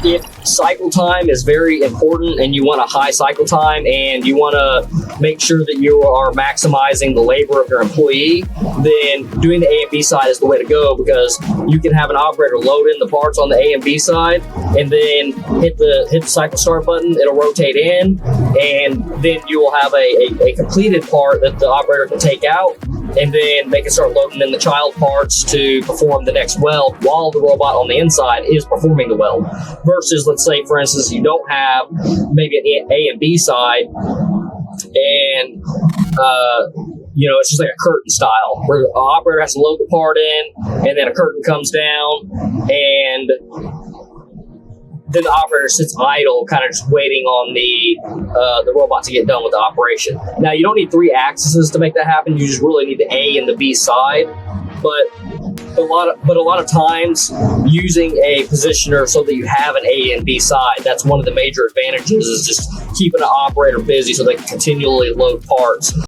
if cycle time is very important and you want a high cycle time and you want to make sure that you are maximizing the labor of your employee, then doing the A and B side is the way to go, because you can have an operator load in the parts on the A and B side and then hit the cycle start button. It'll rotate in, and then you will have a completed part that the operator can take out, and then they can start loading in the child parts to perform the next weld while the robot on the inside is performing the weld. Versus, let's say, for instance, you don't have maybe an A and B side, and it's just like a curtain style where the operator has to load the part in, and then a curtain comes down, and then the operator sits idle, kind of just waiting on the robot to get done with the operation. Now, you don't need 3 axes to make that happen. You just really need the A and the B side. But a lot of times, using a positioner so that you have an A and B side, that's one of the major advantages, is just keeping an operator busy so they can continually load parts.